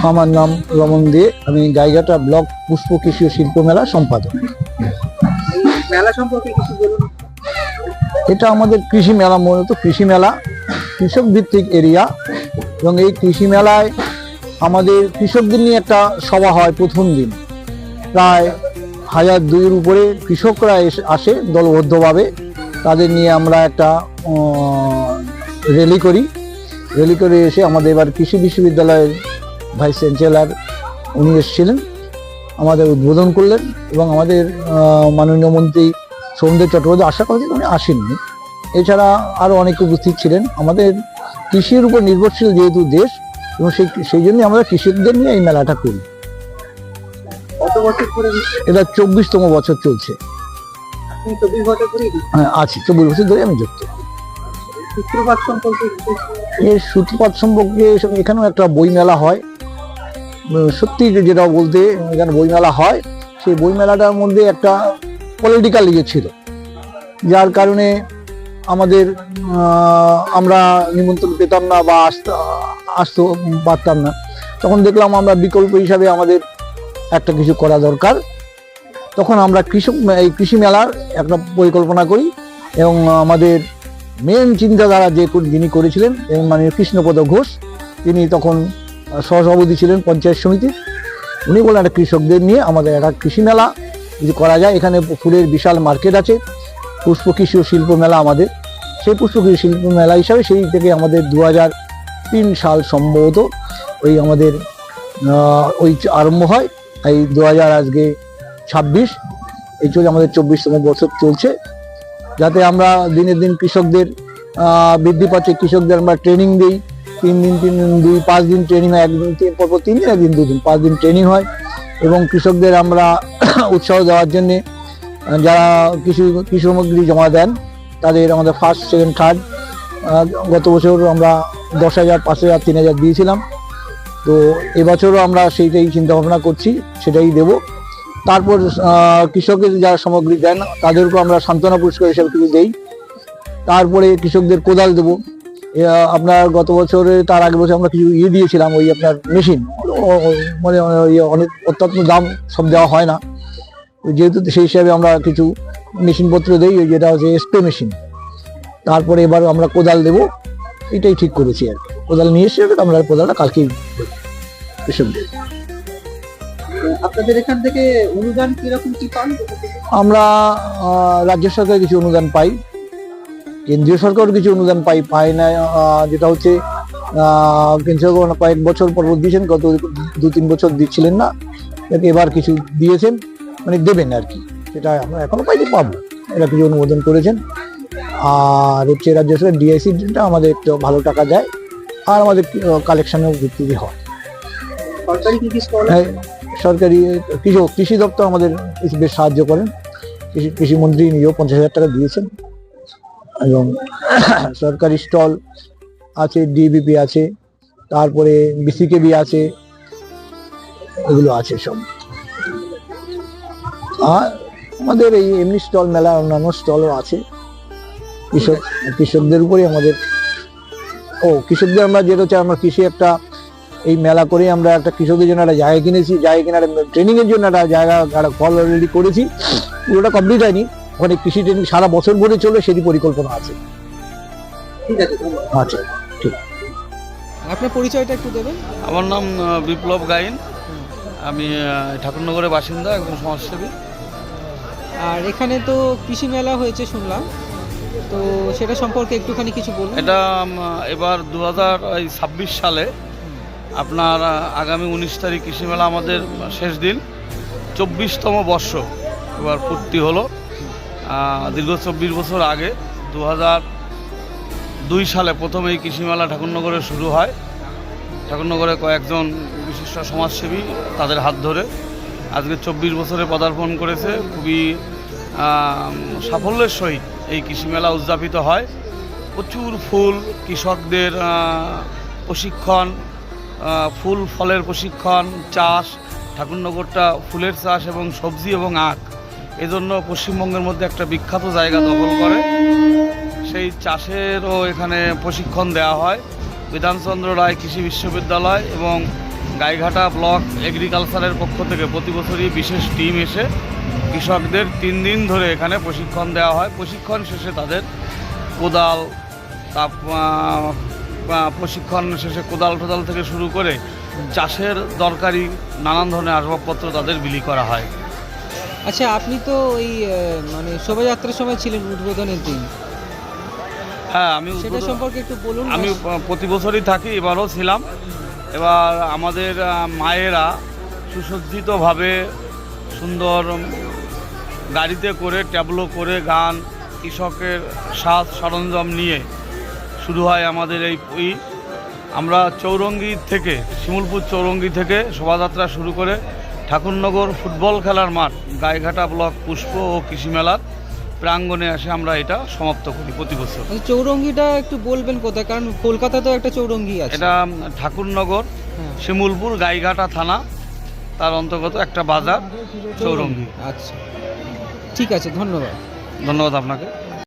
আমার নাম রমন দে, আমি গাইঘাটা ব্লক পুষ্প কৃষি ও শিল্প মেলা সম্পাদক। মেলা সম্পর্কে কিছু বলুন। এটা আমাদের কৃষি মেলা, মূলত কৃষি মেলা, কৃষক ভিত্তিক এরিয়া। এবং এই কৃষি মেলায় আমাদের কৃষকদের নিয়ে একটা সভা হয় প্রথম দিন। প্রায় 1002-এর উপরে কৃষকরা আসে দলবদ্ধভাবে। তাদের নিয়ে আমরা একটা র্যালি করে এসে আমাদের এবার কৃষি বিশ্ববিদ্যালয়ের ভাইস চ্যান্সেলর উনি এসেছিলেন, আমাদের উদ্বোধন করলেন। এবং আমাদের মাননীয় মন্ত্রী সৌমেন্দ্র চট্টোপাধ্যায় আশা করছি উনি আসেননি, এছাড়া আরও অনেকে উপস্থিত ছিলেন। আমাদের কৃষির উপর নির্ভরশীল যেহেতু দেশ, এবং সেই জন্যই আমরা কৃষকদের নিয়ে এই মেলাটা করি। কত বছর ধরে এটা 24তম বছর চলছে। আপনি 24 বছর ধরে হ্যাঁ, আছি, 24 বছর ধরে আমি যুক্ত। সূত্রপাত সম্পর্কে এর সূত্রপাত সম্পর্কে এখানেও একটা বই মেলা হয়। সত্যি যেটা বলতে, এখানে বই মেলা হয়, সেই বই মেলাটার মধ্যে একটা পলিটিক্যাল ইয়ে ছিল, যার কারণে আমাদের আমরা নিমন্ত্রণ পেতাম না বা আসতে পারতাম না। তখন দেখলাম আমরা বিকল্প হিসাবে আমাদের একটা কিছু করা দরকার। তখন আমরা এই কৃষি মেলার একটা পরিকল্পনা করি, এবং আমাদের মেন চিন্তাধারা যিনি করেছিলেন এবং মানে কৃষ্ণপদ ঘোষ, তিনি তখন সহসভাপতি ছিলেন পঞ্চায়েত সমিতির। উনি বলেন একটা কৃষকদের নিয়ে আমাদের একটা কৃষি মেলা যদি করা যায়। এখানে ফুলের বিশাল মার্কেট আছে, পুষ্প কৃষি ও শিল্প মেলা আমাদের। সেই পুষ্প কৃষি শিল্প মেলা হিসাবে সেই থেকে আমাদের 2003 সাল সম্ভবত ওই আমাদের ওই আরম্ভ হয়। এই 2026 এই চলছে, আমাদের 24তম বছর চলছে। যাতে আমরা দিনের দিন কৃষকদের বৃদ্ধি পাচ্ছে, কৃষকদের আমরা ট্রেনিং দিই। 3 দিন 5 দিন ট্রেনিং হয়, একদিন পরপর 3 দিন, একদিন 2 দিন, 5 দিন ট্রেনিং হয়। এবং কৃষকদের আমরা উৎসাহ দেওয়ার জন্যে যারা কৃষি সামগ্রী জমা দেন তাদের আমাদের ফার্স্ট, সেকেন্ড, থার্ড, গত বছর আমরা 10,000, 5,000, 3,000 দিয়েছিলাম। তো এবছরও আমরা সেইটাই চিন্তা ভাবনা করছি, সেটাই দেব। তারপর কৃষকের যারা সামগ্রী দেন তাদেরকেও আমরা সান্ত্বনা পুরস্কার হিসেবে কিছু দেই। তারপরে কৃষকদের কোদাল দেবো। আপনার গত বছরে, তার আগের বছর আমরা কিছু দিয়েছিলাম, ওই আপনার মেশিন, মানে অনেক অত্যন্ত দাম, সব দেওয়া হয় না, যেহেতু সেই হিসাবে আমরা কিছু মেশিনপত্র দিই, ওই যেটা হচ্ছে স্প্রে মেশিন। তারপরে এবার আমরা কোদাল দেবো, এটাই ঠিক করেছি আর কি। কোদাল নিয়ে এসে আমরা কোদালটা কালকেই কৃষকদের। আপনাদের এখান থেকে অনুদান কিরকম কি পান? আমরা রাজ্য সরকার কিছু অনুদান পাই, কেন্দ্রীয় সরকার কিছু অনুদান পাই না। যেটা হচ্ছে কেন্দ্রীয় সরকার কয়েক বছর পর দিয়েছেন, গত 2-3 বছর দিচ্ছিলেন না, এবার কিছু দিয়েছেন, মানে দেবেন আর কি। সেটা আমরা এখনো পাইনি, পাবো। এরা কিছু অনুমোদন করেছেন। আর হচ্ছে রাজ্য সরকার ডিআইসিটা আমাদের একটু ভালো টাকা দেয়, আর আমাদের কালেকশনেও ভিত্তিতে হয়। সরকারি কি স্টল? সরকারি কৃষি দপ্তর আমাদের বেশ সাহায্য করেন। কৃষিমন্ত্রী নিজেও 50,000 টাকা দিয়েছেন। এবং সরকারি স্টল আছে, ডিবিপি আছে, তারপরে বিসিকেবি আছে, এগুলো আছে সব। আর আমাদের এই এমনি স্টল, মেলা অন্যান্য স্টলও আছে। কৃষকদের উপরে আমাদের কৃষকদের আমরা যেটা হচ্ছে, আমরা কৃষি একটা এই মেলা করে আমরা একটা কৃষকদের জন্য একটা জায়গা কিনেছি, জায়গা কেনার ট্রেনিং এর জন্য একটা জায়গা, একটা ফল অলরেডি করেছি, পুরোটা কমপ্লিট হয়নি। ওখানে কৃষি ট্রেনিং সারা বছর ভরে চলবে, সেটি পরিকল্পনা আছে। ঠিক আছে, আচ্ছা, ঠিক। আপনার পরিচয়টা একটু দেবেন। আমার নাম বিপ্লব গাইন, আমি ঠাকুরনগরের বাসিন্দা, একজন সমাজসেবী। আর এখানে তো কৃষি মেলা হয়েছে শুনলাম, তো সেটা সম্পর্কে একটুখানি কিছু বলুন। এটা এবার 2026 সালে আপনার আগামী 19 তারিখ কৃষি মেলা আমাদের শেষ দিন, 24তম বর্ষ এবার পূর্তি হলো। দীর্ঘ 24 বছর আগে 2002 সালে প্রথম এই কৃষি মেলা ঠাকুরনগরে শুরু হয়। ঠাকুরনগরে কয়েকজন বিশিষ্ট সমাজসেবী, তাদের হাত ধরে আজকে 24 বছরে পদার্পণ করেছে। খুবই সাফল্যের সহিত এই কৃষি মেলা উদযাপিত হয়। প্রচুর ফুল, কৃষকদের প্রশিক্ষণ, ফুল ফলের প্রশিক্ষণ, চাষ, ঠাকুরনগরটা ফুলের চাষ এবং সবজি এবং আখ, এজন্য পশ্চিমবঙ্গের মধ্যে একটা বিখ্যাত জায়গা দখল করে। সেই চাষেরও এখানে প্রশিক্ষণ দেওয়া হয়। বিধানচন্দ্র রায় কৃষি বিশ্ববিদ্যালয় এবং গাইঘাটা ব্লক এগ্রিকালচারের পক্ষ থেকে প্রতি বছরই বিশেষ টিম এসে কৃষকদের 3 দিন ধরে এখানে প্রশিক্ষণ দেওয়া হয়। প্রশিক্ষণ শেষে তাদের কোদাল, প্রশিক্ষণ শেষে কোদাল টোদাল থেকে শুরু করে চাষের দরকারি নানান ধরনের আসবাবপত্র তাদের বিলি করা হয়। আচ্ছা, আপনি তো ওই মানে শোভাযাত্রার সময় ছিলেন উদ্বোধনের দিন, হ্যাঁ, আমি সেটা সম্পর্কে একটু বলুন। আমি প্রতি বছরই থাকি, এবারও ছিলাম। এবার আমাদের মায়েরা সুসজ্জিতভাবে সুন্দর গাড়িতে করে ট্যাবলো করে গান, কৃষকের সাজ সরঞ্জাম নিয়ে শুরু হয় আমাদের এই আমরা চৌরঙ্গি থেকে, শিমুলপুর চৌরঙ্গি থেকে শোভাযাত্রা শুরু করে ঠাকুরনগর ফুটবল খেলার মাঠ, গাইঘাটা ব্লক পুষ্প ও কৃষি মেলার প্রাঙ্গণে এসে আমরা এটা সমাপ্ত করি প্রতি বছর। চৌরঙ্গিটা একটু বলবেন কোথায়, কারণ কলকাতাতেও একটা চৌরঙ্গি আছে। এটা ঠাকুরনগর, হ্যাঁ। শিমুলপুর, গাইঘাটা থানা, তার অন্তর্গত একটা বাজার চৌরঙ্গি। আচ্ছা, ঠিক আছে, ধন্যবাদ। ধন্যবাদ আপনাকে।